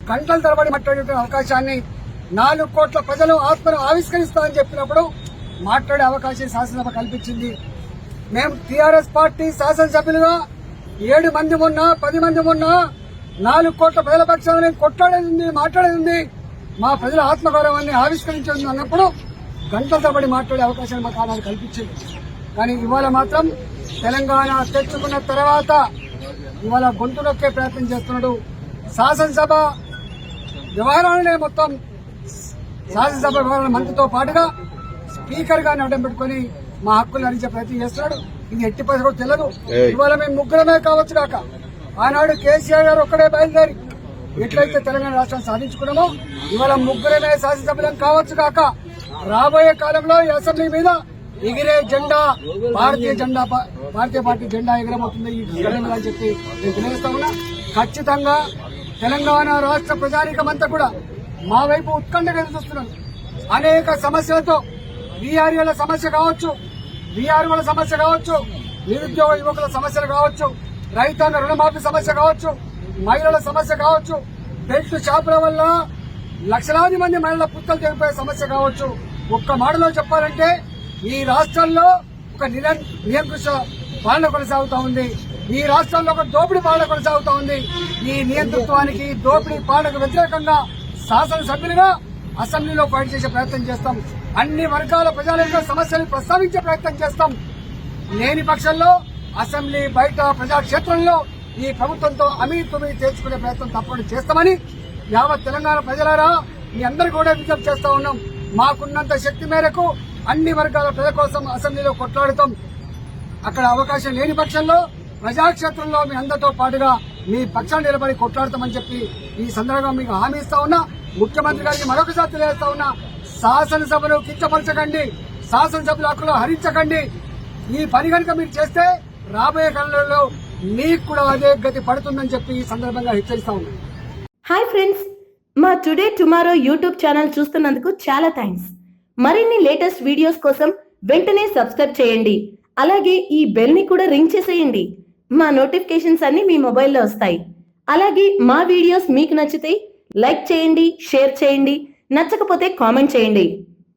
గంటల తరబడి మాట్లాడే అవకాశాన్ని 4 కోట్ల ప్రజలు ఆత్మను ఆవిష్కరిస్తామని చెప్పినప్పుడు మాట్లాడే అవకాశం శాసనసభ కల్పించింది. మేము టీఆర్ఎస్ పార్టీ శాసనసభ్యులుగా 7 మంది ఉన్నా 10 మంది ఉన్నా 4 కోట్ల ప్రజల పక్షాన్ని కొట్లాడేది ఉంది, మాట్లాడేది ఉంది, మా ప్రజల ఆత్మగౌరవాన్ని ఆవిష్కరించేది అన్నప్పుడు గంటల తరబడి మాట్లాడే అవకాశాన్ని మాకు ఆనాడు కల్పించింది. కానీ ఇవాళ మాత్రం తెలంగాణ తెచ్చుకున్న తర్వాత ఇవాళ గొంతు నొక్కే ప్రయత్నం చేస్తున్నాడు. శాసనసభ వ్యవహారాలనే మొత్తం శాసనసభ వ్యవహారాల మంత్రితో పాటుగా స్పీకర్ గారిని అడ్డం పెట్టుకుని మా హక్కులు హరించే ప్రయత్నం చేస్తున్నాడు. ఇది ఎట్టి పరిస్థితుల్లో తెలియదు. ఇవాళ మేము ముగ్గురమే కావచ్చు కాక ఆనాడు కేసీఆర్ గారు ఒక్కడే బయలుదేరి ఎట్లయితే తెలంగాణ రాష్ట్రాన్ని సాధించుకున్నామో ఇవాళ ముగ్గురమే శాసనసభ్యులం కావచ్చు కాక రాబోయే కాలంలో ఈ అసెంబ్లీ మీద ఎగిరే జెండా భారతీయ పార్టీ జెండా ఎగరబోతుంది ఈ జెండా అని చెప్పి నేను తెలియజేస్తా ఉన్నా. ఖచ్చితంగా తెలంగాణ రాష్ట్ర ప్రజానీకమంతా కూడా మా వైపు ఉత్కంఠగా చూస్తున్నాను. అనేక సమస్యలతో వీఆర్ఏల సమస్య కావచ్చు, వీఆర్ఓల సమస్య కావచ్చు, నిరుద్యోగ యువకుల సమస్యలు కావచ్చు, రైతాంగ రుణమాఫీ సమస్య కావచ్చు, మహిళల సమస్య కావచ్చు, బెల్ట్ షాపుల వల్ల లక్షలాది మంది మహిళల పుస్తలు తెగిపోయే సమస్య కావచ్చు. ఒక్క మాటలో చెప్పాలంటే ఈ రాష్ట్రంలో ఒక నియంకృష పాలన కొనసాగుతా ఉంది. ఈ రాష్ట్రంలో ఒక దోపిడీ పాలన కొనసాగుతా ఉంది. ఈ నియంతృత్వానికి దోపిడీ పాలనకు వ్యతిరేకంగా శాసనసభ్యులుగా అసెంబ్లీలో ఫైట్ చేసే ప్రయత్నం చేస్తాం. అన్ని వర్గాల ప్రజల యొక్క సమస్యలు ప్రస్తావించే ప్రయత్నం చేస్తాం. లేని పక్షంలో అసెంబ్లీ బయట ప్రజాక్షేత్రంలో ఈ ప్రభుత్వంతో అమీతుమీ తేల్చుకునే ప్రయత్నం తప్పకుండా చేస్తామని యావత్ తెలంగాణ ప్రజలారా మీ అందరికీ కూడా విజ్ఞప్తి చేస్తా ఉన్నాం. మాకున్నంత శక్తి మేరకు అన్ని వర్గాల ప్రజల కోసం అసెంబ్లీలో కొట్లాడుతాం. అక్కడ అవకాశం లేని పక్షంలో ప్రజాక్షేత్రంలో మీ అందరితో పాటుగా మీ పక్షాన్ని నిలబడి కొట్లాడతామని చెప్పి ఈ సందర్భంగా మీకు హామీ ఇస్తా ఉన్నా. ముఖ్యమంత్రి గారికి మరొకసారి తెలియజేస్తా ఉన్నా, శాసనసభను కించపరచకండి, శాసనసభల హక్కులు హరించకండి. ఈ పని కనుక మీరు చేస్తే రాబోయే కాలంలో మీకు కూడా అదే గతి పడుతుందని చెప్పి ఈ సందర్భంగా హెచ్చరిస్తా ఉన్నా. హాయ్ ఫ్రెండ్స్, మా టుడే టుమారో యూట్యూబ్ ఛానల్ చూస్తున్నందుకు చాలా థ్యాంక్స్. మరిన్ని లేటెస్ట్ వీడియోస్ కోసం వెంటనే సబ్స్క్రైబ్ చేయండి. అలాగే ఈ బెల్ ని కూడా రింగ్ చేసేయండి. మా నోటిఫికేషన్స్ అన్ని మీ మొబైల్లో వస్తాయి. అలాగే మా వీడియోస్ మీకు నచ్చితే లైక్ చేయండి, షేర్ చేయండి, నచ్చకపోతే కామెంట్ చేయండి.